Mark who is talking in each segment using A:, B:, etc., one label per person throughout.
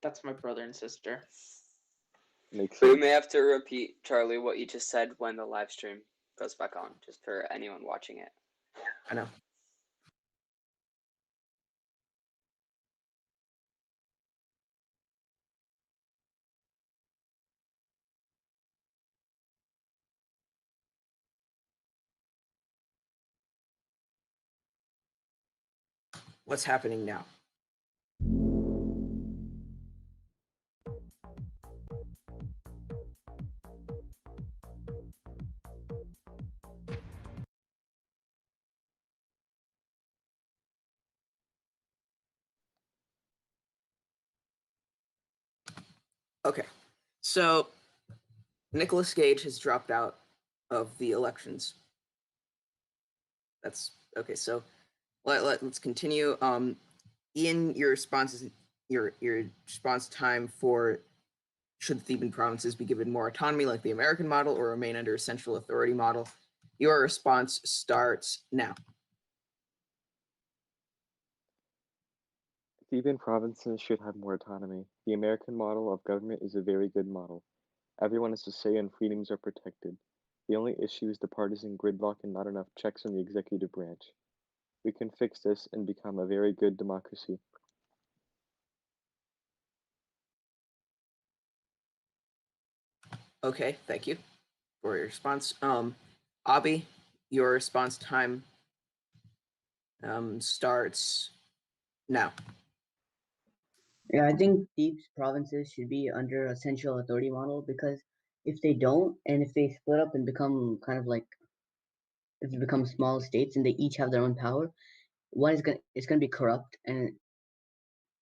A: That's my brother and sister.
B: Makes
C: We
B: sense.
C: may have to repeat, Charlie, what you just said when the live stream goes back on, just for anyone watching it.
D: I know. What's happening now? Okay, so Nicolas Cage has dropped out of the elections. That's okay. So let's continue. Ian, your response is your response time for should the Theban provinces be given more autonomy like the American model or remain under a central authority model? Your response starts now.
B: Theban provinces should have more autonomy. The American model of government is a very good model. Everyone has a say and freedoms are protected. The only issue is the partisan gridlock and not enough checks on the executive branch. We can fix this and become a very good democracy.
D: Okay, thank you for your response. Abby, your response time starts now.
E: Yeah, I think Thebes provinces should be under a central authority model because if they don't, and if they split up and become kind of like if they become small states and they each have their own power, one is gonna it's gonna be corrupt, and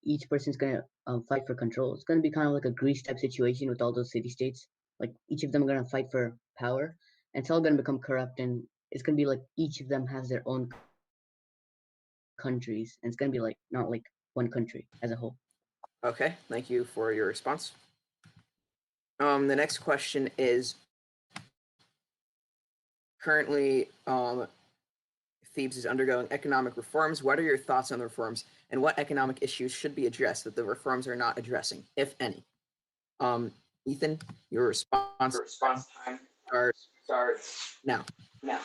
E: each person's gonna fight for control. It's gonna be kind of like a Greece type situation with all those city states. Like each of them are gonna fight for power, and it's all gonna become corrupt, and it's gonna be like each of them has their own countries, and it's gonna be like not like one country as a whole.
D: Okay, thank you for your response. The next question is currently Thebes is undergoing economic reforms. What are your thoughts on the reforms, and what economic issues should be addressed that the reforms are not addressing, if any? Ethan, your response
C: time
D: starts now.
C: now.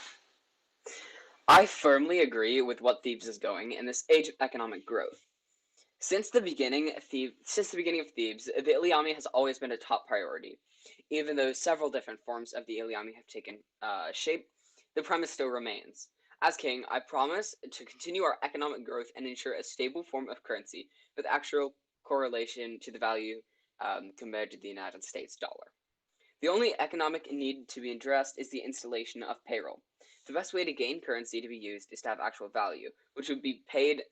C: I firmly agree with what Thebes is going in this age of economic growth. Since the beginning of Thebes, the Iliami has always been a top priority. Even though several different forms of the Iliami have taken shape, the premise still remains. As king, I promise to continue our economic growth and ensure a stable form of currency with actual correlation to the value compared to the United States dollar. The only economic need to be addressed is the installation of payroll. The best way to gain currency to be used is to have actual value, which would be paid,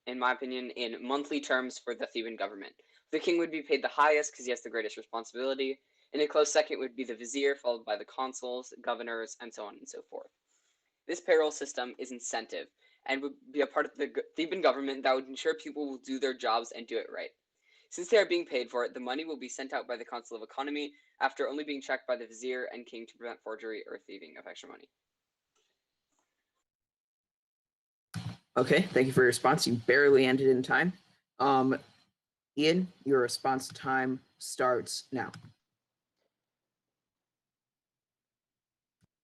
C: in my opinion, in monthly terms for the Theban government. The king would be paid the highest because he has the greatest responsibility, and a close second would be the vizier, followed by the consuls, governors, and so on and so forth. This payroll system is incentive and would be a part of the Theban government that would ensure people will do their jobs and do it right. Since they are being paid for it, the money will be sent out by the Council of Economy after only being checked by the vizier and king to prevent forgery or thieving of extra money.
D: Okay, thank you for your response. You barely ended in time. Ian, your response time starts now.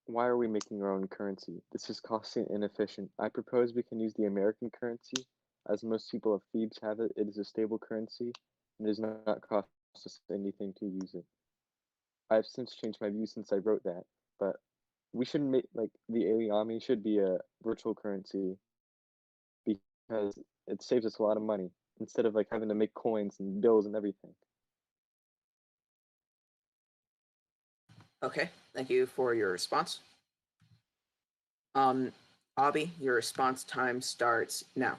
B: Why are we making our own currency? This is costly and inefficient. I propose we can use the American currency. As most people of Thebes have it, it is a stable currency and does not cost us anything to use it. I have since changed my view since I wrote that, but we shouldn't make like the Aliami should be a virtual currency because it saves us a lot of money instead of like having to make coins and bills and everything.
D: Okay, thank you for your response. Abby, your response time starts now.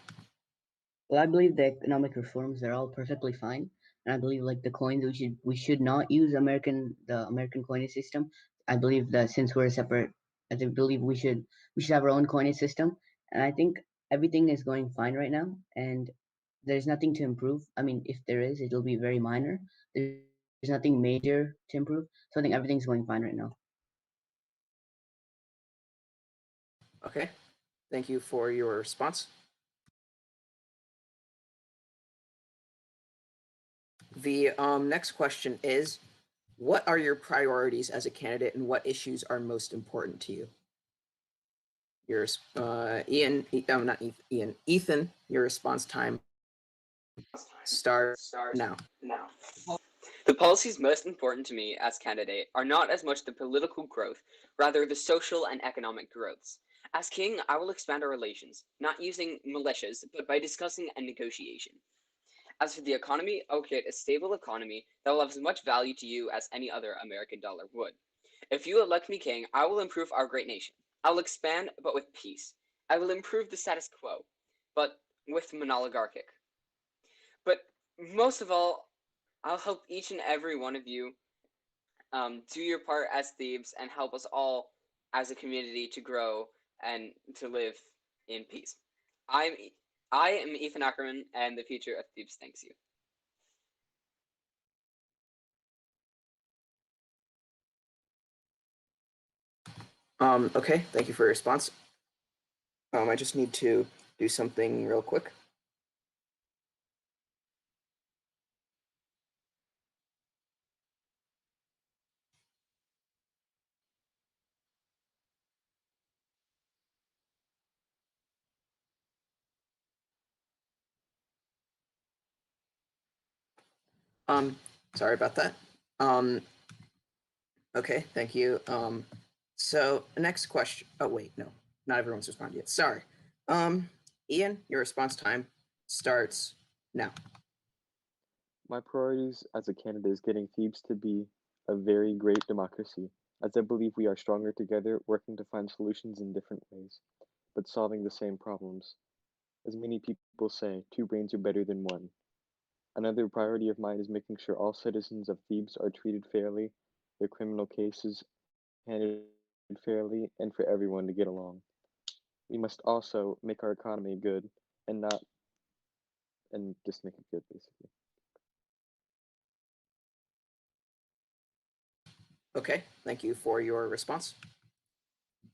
E: Well, I believe the economic reforms are all perfectly fine, and I believe like the coins we should not use the American coinage system. I believe that since we're separate, I believe we should have our own coinage system, and I think everything is going fine right now, and there's nothing to improve. I mean, if there is, it'll be very minor. There's nothing major to improve, so I think everything's going fine right now.
D: Okay, thank you for your response. The next question is, what are your priorities as a candidate, and what issues are most important to you? Yours, Ian. Not Ethan. Ian. Ethan. Your response time starts now.
C: The policies most important to me as candidate are not as much the political growth, rather the social and economic growths. As king, I will expand our relations, not using militias, but by discussing and negotiation. As for the economy, I will create a stable economy that will have as much value to you as any other American dollar would. If you elect me king, I will improve our great nation. I will expand, but with peace. I will improve the status quo, but with monoligarchic. But most of all, I'll help each and every one of you do your part as Thebes and help us all as a community to grow and to live in peace. I'm I am Ethan Ackerman, and the future of Thebes thanks you.
D: Okay, thank you for your response. I just need to do something real quick. Sorry about that. Okay, thank you. So next question. Oh wait, no, not everyone's responded yet. Sorry. Ian, your response time starts now.
B: My priorities as a candidate is getting Thebes to be a very great democracy, as I believe we are stronger together, working to find solutions in different ways, but solving the same problems. As many people say, two brains are better than one. Another priority of mine is making sure all citizens of Thebes are treated fairly, their criminal cases handled fairly, and for everyone to get along. We must also make our economy good and not and just make it good basically.
D: Okay, thank you for your response.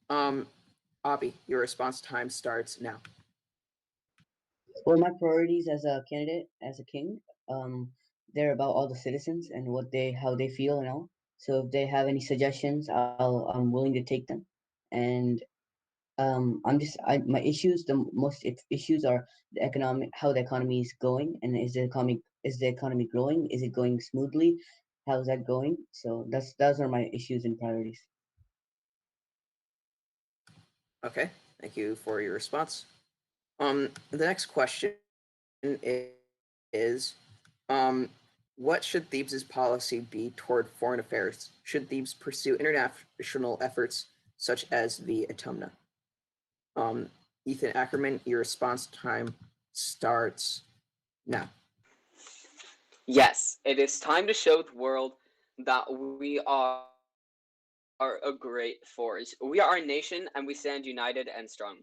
D: Avi, your response time starts now.
E: Well, my priorities as a candidate, as a king, they're about all the citizens and how they feel and all. So if they have any suggestions, I'm willing to take them. And my issues, issues are the economic, how the economy is going, and is the economy growing? Is it going smoothly? How's that going? So those are my issues and priorities.
D: Okay, thank you for your response. The next question is, what should Thebes' policy be toward foreign affairs? Should Thebes pursue international efforts such as the Atumna? Ethan Ackerman, your response time starts now.
C: Yes, it is time to show the world that we are a great force. We are a nation and we stand united and strong.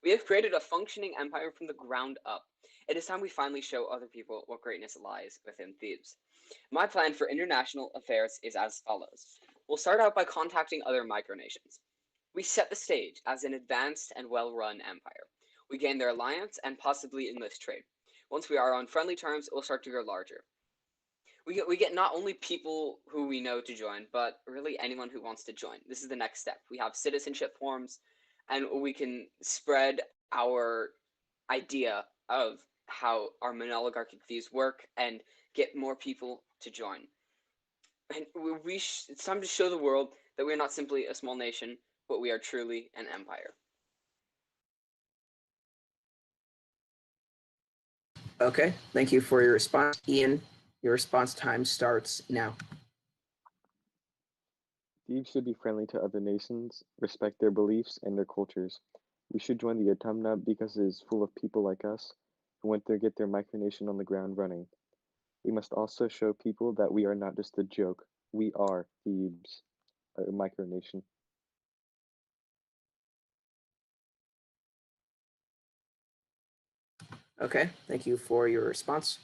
C: We have created a functioning empire from the ground up. It is time we finally show other people what greatness lies within Thebes. My plan for international affairs is as follows. We'll start out by contacting other micronations. We set the stage as an advanced and well-run empire. We gain their alliance and possibly enlist trade. Once we are on friendly terms, it will start to grow larger. We get not only people who we know to join, but really anyone who wants to join. This is the next step. We have citizenship forms, and we can spread our idea of how our monoligarchic views work and get more people to join. And it's time to show the world that we are not simply a small nation, but we are truly an empire.
D: Okay, thank you for your response. Ian, your response time starts now.
B: Thebes should be friendly to other nations, respect their beliefs and their cultures. We should join the Atumna because it is full of people like us who want to get their micronation on the ground running. We must also show people that we are not just a joke. We are Thebes, a micronation.
D: Okay, thank you for your response.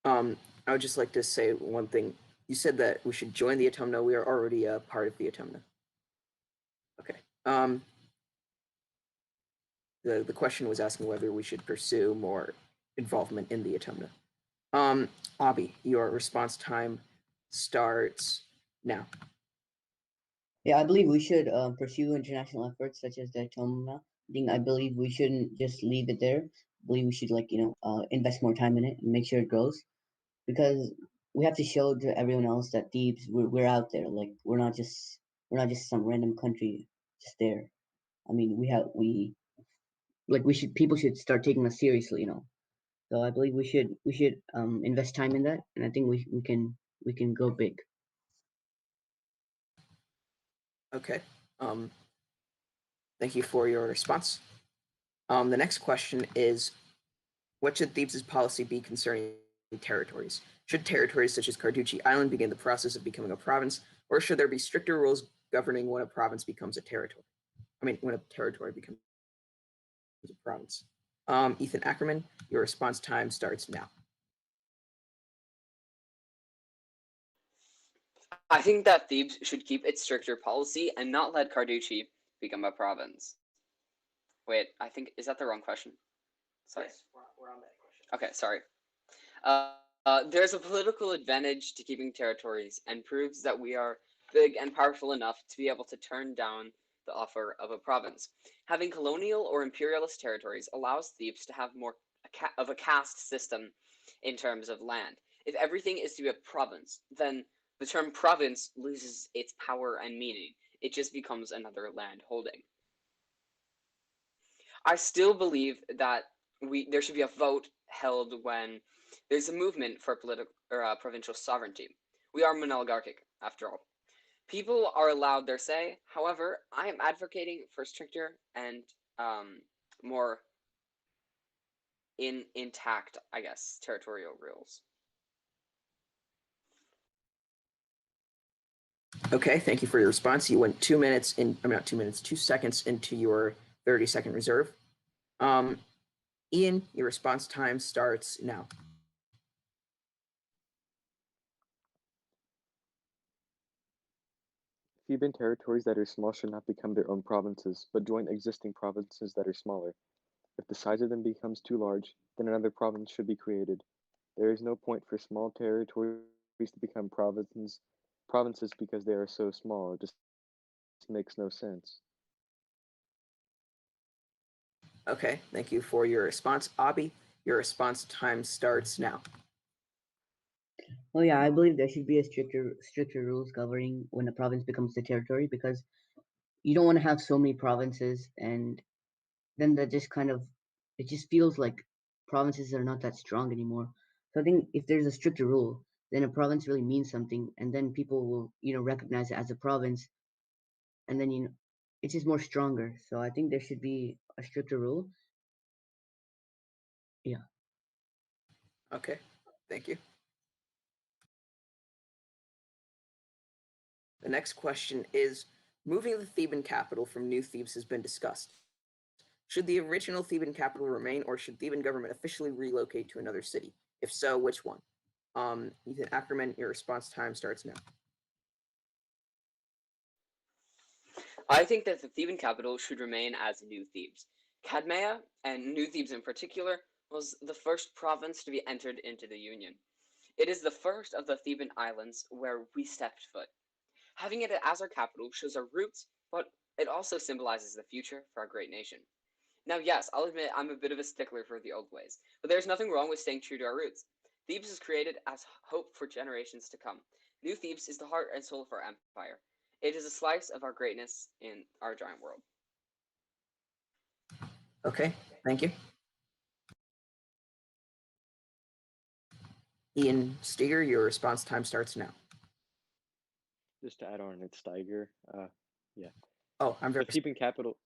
D: I would just like to say one thing. You said that we should join the Atumna. We are already a part of the Atumna. Okay. The question was asking whether we should pursue more involvement in the Atumna. Abi, your response time starts now.
E: Yeah, I believe we should pursue international efforts such as the Tomma thing. I believe we shouldn't just leave it there. I believe we should invest more time in it and make sure it grows because we have to show to everyone else that Thebes we're out there. Like we're not just some random country just there. I mean, we should people should start taking us seriously. So I believe we should invest time in that, and I think we can go big.
D: Okay. Um, thank you for your response. The next question is, what should Thebes' policy be concerning territories? Should territories such as Carducci Island begin the process of becoming a province, or should there be stricter rules governing when a province becomes a territory? I mean, when a territory becomes a province. Ethan Ackerman, your response time starts now.
C: I think that Thebes should keep its stricter policy and not let Carducci become a province. Wait, I think, is that the wrong question? Sorry.
D: Yes, we're on that question.
C: Okay, sorry. There's a political advantage to keeping territories and proves that we are big and powerful enough to be able to turn down the offer of a province. Having colonial or imperialist territories allows Thebes to have more of a caste system in terms of land. If everything is to be a province, then the term province loses its power and meaning. It just becomes another land holding. I still believe that there should be a vote held when there's a movement for political or provincial sovereignty. We are monarchic, after all. People are allowed their say. However, I am advocating for stricter and more intact, I guess, territorial rules.
D: Okay, thank you for your response. You went 2 minutes in, I mean, not 2 minutes, 2 seconds into your 30-second reserve. Ian, your response time starts now.
B: Theban territories that are small should not become their own provinces, but join existing provinces that are smaller. If the size of them becomes too large, then another province should be created. There is no point for small territories to become provinces because they are so small. It just makes no sense.
D: Okay, thank you for your response. Abi, your response time starts now.
E: Oh yeah, I believe there should be a stricter rules governing when a province becomes a territory because you don't want to have so many provinces and then that just kind of it just feels like provinces are not that strong anymore. So I think if there's a stricter rule, then a province really means something and then people will recognize it as a province and then it's just more stronger. So I think there should be a stricter rule. Yeah.
D: Okay, thank you. The next question is, moving the Theban capital from New Thebes has been discussed. Should the original Theban capital remain, or should Theban government officially relocate to another city? If so, which one? Ethan Ackerman, your response time starts now.
C: I think that the Theban capital should remain as New Thebes. Cadmea, and New Thebes in particular, was the first province to be entered into the Union. It is the first of the Theban islands where we stepped foot. Having it as our capital shows our roots, but it also symbolizes the future for our great nation. Now, yes, I'll admit I'm a bit of a stickler for the old ways, but there's nothing wrong with staying true to our roots. Thebes was created as hope for generations to come. New Thebes is the heart and soul of our empire. It is a slice of our greatness in our giant world.
D: Okay, thank you. Ian Steger, your response time starts now.
B: Just to add on, it's Steiger. Yeah.
D: Oh, I'm
B: The
D: very
B: Theban capital,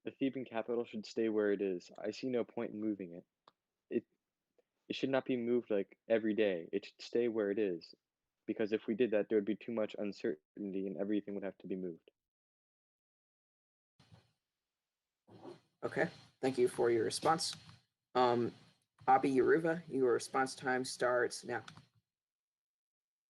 B: the Theban capital should stay where it is. I see no point in moving it. It it should not be moved like every day. It should stay where it is, because if we did that, there would be too much uncertainty and everything would have to be moved.
D: okay. Thank you for your response. Abi Yeruva, your response time starts now.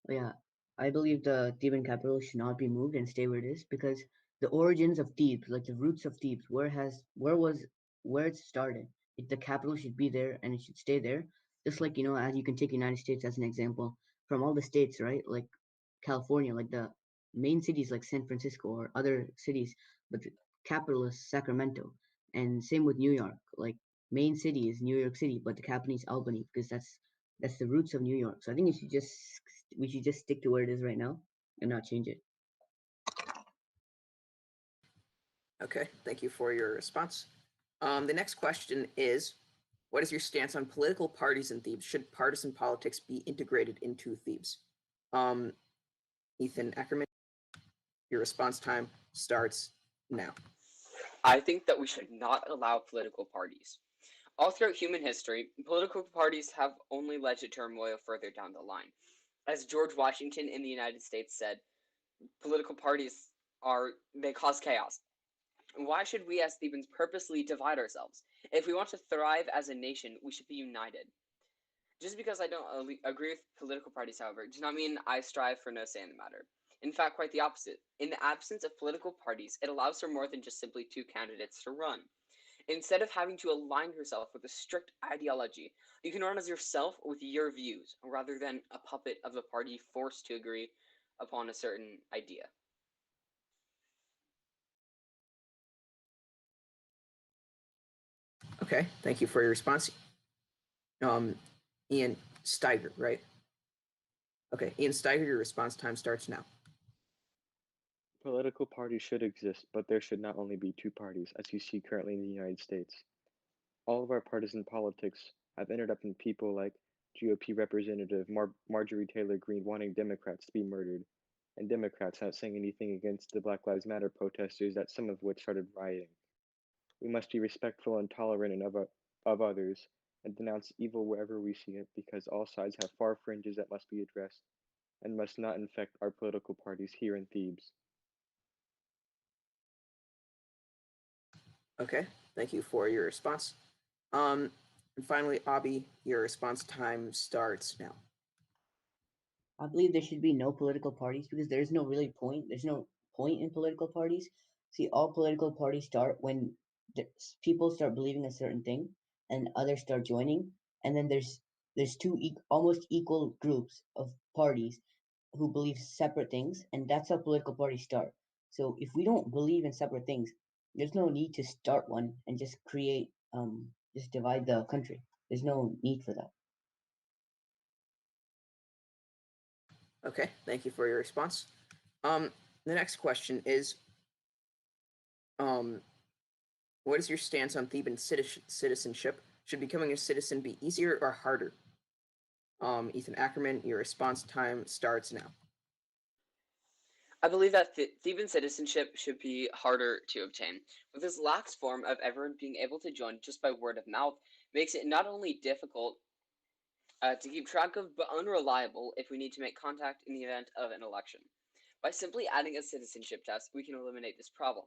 E: Yeah, I believe the Theban capital should not be moved and stay where it is because the origins of Thebes, like the roots of Thebes, where it started, the capital should be there and it should stay there. just like as you can take United States as an example, from all the states, right? Like California, like the main cities like San Francisco or other cities, but the capital is Sacramento, and same with New York. Like main city is New York City, but the capital is Albany because that's the roots of New York. So I think we should just stick to where it is right now and not change it.
D: Okay, thank you for your response. The next question is, what is your stance on political parties in Thebes? Should partisan politics be integrated into Thebes? Ethan Ackerman, your response time starts now.
C: I think that we should not allow political parties. All throughout human history, political parties have only led to turmoil further down the line. As George Washington in the United States said, political parties they cause chaos. Why should we as Thebans purposely divide ourselves? If we want to thrive as a nation, we should be united. Just because I don't agree with political parties, however, does not mean I strive for no say in the matter. In fact, quite the opposite. In the absence of political parties, it allows for more than just simply two candidates to run. Instead of having to align yourself with a strict ideology, you can run as yourself with your views, rather than a puppet of a party forced to agree upon a certain idea.
D: Okay, thank you for your response. Ian Steiger, right? Okay, Ian Steiger, your response time starts now.
B: Political parties should exist, but there should not only be two parties, as you see currently in the United States. All of our partisan politics have ended up in people like GOP Representative Marjorie Taylor Greene wanting Democrats to be murdered, and Democrats not saying anything against the Black Lives Matter protesters, that some of which started rioting. We must be respectful and tolerant of others, and denounce evil wherever we see it, because all sides have far fringes that must be addressed, and must not infect our political parties here in Thebes.
D: Okay, thank you for your response. And finally, Abby, your response time starts now.
E: I believe there should be no political parties because there's no really point. There's no point in political parties. See, all political parties start when people start believing a certain thing, and others start joining, and then there's two almost equal groups of parties who believe separate things, and that's how political parties start. So if we don't believe in separate things, there's no need to start one and just create just divide the country. There's no need for that.
D: Okay, thank you for your response. The next question is, what is your stance on Theban citizenship? Should becoming a citizen be easier or harder? Ethan Ackerman, your response time starts now.
C: I believe that Theban citizenship should be harder to obtain. With this lax form of everyone being able to join just by word of mouth, makes it not only difficult to keep track of, but unreliable if we need to make contact in the event of an election. By simply adding a citizenship test, we can eliminate this problem.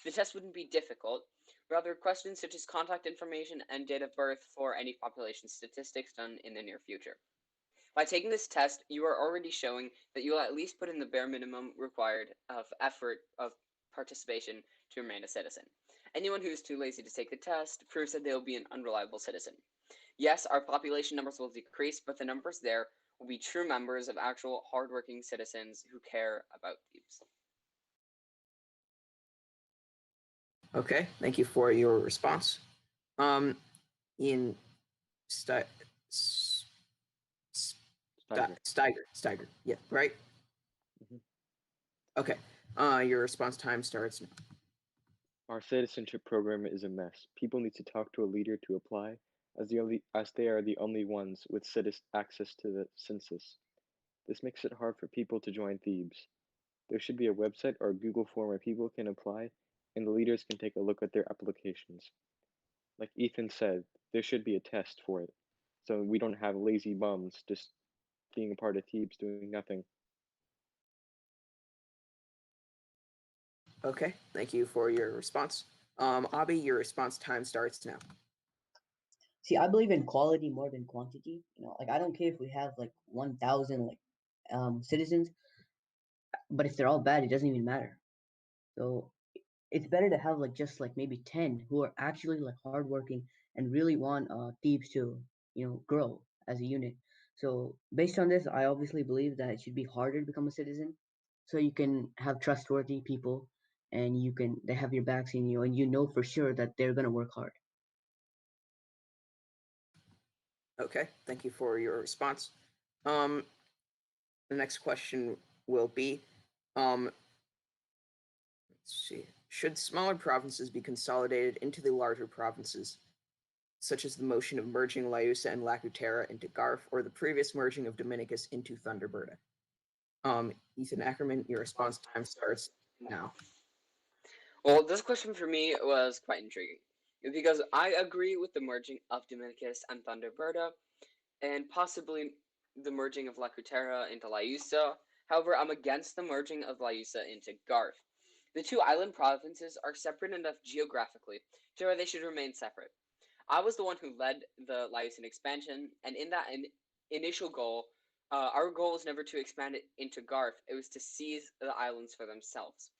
C: The test wouldn't be difficult, rather questions such as contact information and date of birth for any population statistics done in the near future. By taking this test, you are already showing that you will at least put in the bare minimum required of effort of participation to remain a citizen. Anyone who is too lazy to take the test proves that they will be an unreliable citizen. Yes, our population numbers will decrease, but the numbers there will be true members of actual hardworking citizens who care about Thebes.
D: Okay, thank you for your response. Ian Steiger. Steiger. Yeah, right?
B: Mhm.
D: Okay. Your response time starts now.
B: Our citizenship program is a mess. People need to talk to a leader to apply, as they are the only ones with access to the census. This makes it hard for people to join Thebes. There should be a website or a Google form where people can apply, and the leaders can take a look at their applications. Like Ethan said, there should be a test for it, so we don't have lazy bums just being a part of Thebes doing nothing.
D: Okay, thank you for your response. Abby, your response time starts now.
E: See, I believe in quality more than quantity. Like I don't care if we have like 1,000 citizens, but if they're all bad, it doesn't even matter. So it's better to have like just like maybe 10 who are actually like hardworking and really want Thebes to grow. as a unit. So based on this, I obviously believe that it should be harder to become a citizen, so you can have trustworthy people, and they have your backs in you, and you know for sure that they're gonna work hard.
D: Okay, thank you for your response. Um, the next question will be, let's see, should smaller provinces be consolidated into the larger provinces, such as the motion of merging Liusa and Lacutera into Garf, or the previous merging of Dominicus into Thunderberta? Ethan Ackerman, your response time starts now.
C: Well, this question for me was quite intriguing because I agree with the merging of Dominicus and Thunderberta and possibly the merging of Lacutera into Liusa. However, I'm against the merging of Liusa into Garth. The two island provinces are separate enough geographically to where they should remain separate. I was the one who led the Liusan expansion, and in that initial goal, our goal was never to expand it into Garth, it was to seize the islands for themselves.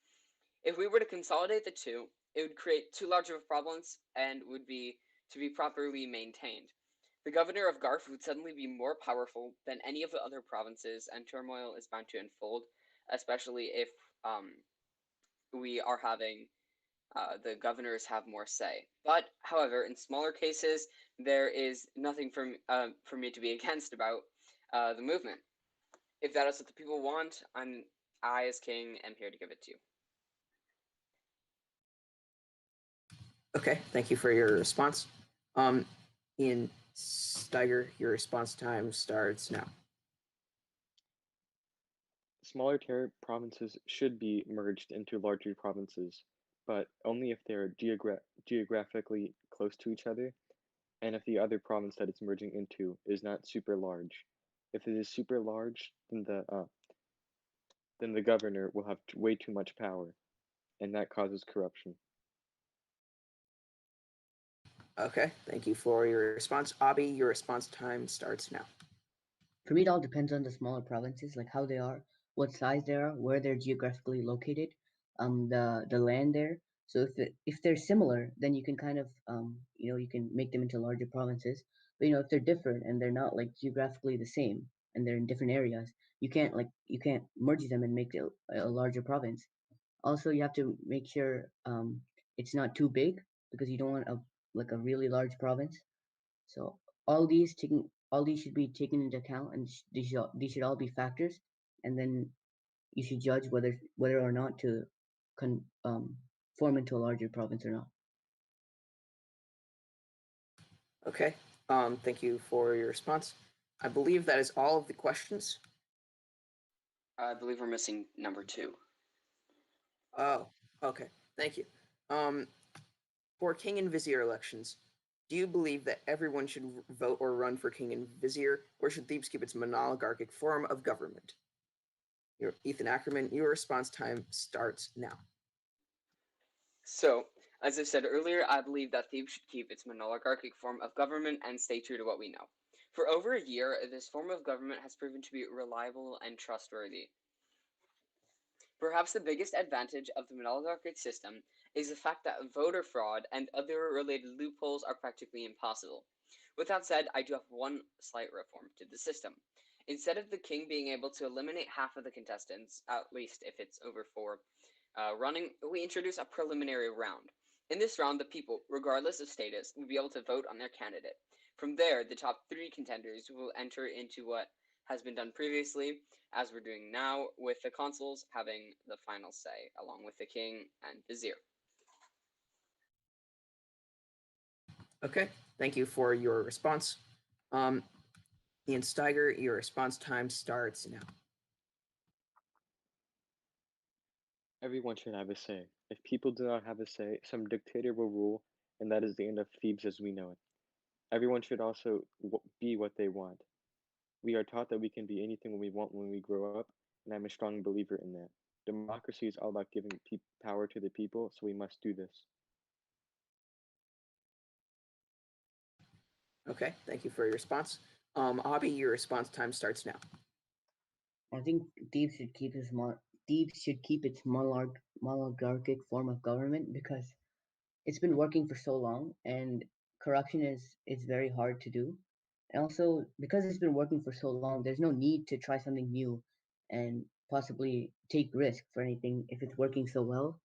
C: If we were to consolidate the two, it would create too large of problems and would be to be properly maintained. The governor of Garf would suddenly be more powerful than any of the other provinces, and turmoil is bound to unfold, especially if um, we are having the governors have more say. But, however, in smaller cases, there is nothing for me to be against about the movement. If that is what the people want, I, as king, am here to give it to you.
D: Okay, thank you for your response. Ian Steiger, your response time starts now.
B: Smaller provinces should be merged into larger provinces, but only if they are geographically close to each other, and if the other province that it's merging into is not super large. If it is super large, then the governor will have way too much power, and that causes corruption.
D: Okay, thank you for your response. Abby, your response time starts now.
E: For me, it all depends on the smaller provinces, like how they are, what size they are, where they're geographically located, the land there. So if they're similar, then you can kind of you can make them into larger provinces. But if they're different and they're not like geographically the same and they're in different areas, you can't merge them and make it a larger province. Also, you have to make sure it's not too big, because you don't want a really large province. So all these should be taken into account, and these should all be factors, and then you should judge whether or not to form into a larger province or not.
D: Okay, thank you for your response. I believe that is all of the questions.
C: I believe we're missing number 2.
D: Oh, okay, thank you. Um, for king and vizier elections, do you believe that everyone should vote or run for king and vizier, or should Thebes keep its monarchic form of government? Ethan Ackerman, your response time starts now.
C: So, as I said earlier, I believe that Thebes should keep its monarchic form of government and stay true to what we know. For over a year, this form of government has proven to be reliable and trustworthy. Perhaps the biggest advantage of the monarchic system is the fact that voter fraud and other related loopholes are practically impossible. With that said, I do have one slight reform to the system. Instead of the king being able to eliminate half of the contestants, at least if it's over 4 running, we introduce a preliminary round. In this round, the people, regardless of status, will be able to vote on their candidate. From there, the top 3 contenders will enter into what has been done previously, as we're doing now, with the consuls having the final say, along with the king and vizier.
D: Okay, thank you for your response. Ian Steiger, your response time starts now.
B: Everyone should have a say. If people do not have a say, some dictator will rule, and that is the end of Thebes as we know it. Everyone should also be what they want. We are taught that we can be anything we want when we grow up, and I'm a strong believer in that. Democracy is all about giving power to the people, so we must do this.
D: Okay, thank you for your response. Abby, your response time starts now.
E: I think Thebes should keep its monarchic form of government, because it's been working for so long, and corruption is very hard to do, And also, because it's been working for so long, there's no need to try something new and possibly take risk for anything if it's working so well.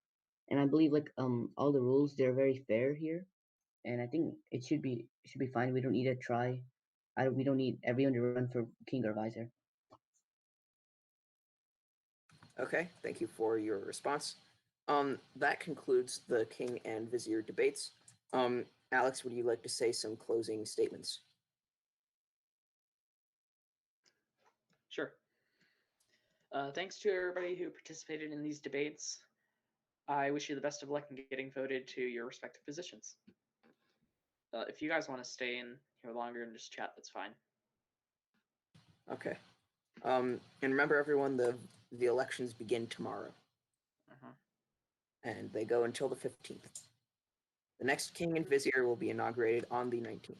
E: And I believe like all the rules, they're very fair here, and I think it should be fine. We don't need to try. We don't need everyone to run for king or visor.
D: Okay, thank you for your response. That concludes the king and vizier debates. Alex, would you like to say some closing statements?
A: Sure. Thanks to everybody who participated in these debates. I wish you the best of luck in getting voted to your respective positions. If you guys want to stay in here longer and just chat, that's fine.
D: Okay. And remember, everyone, the elections begin tomorrow, and they go until the 15th. The next king and vizier will be inaugurated on the 19th.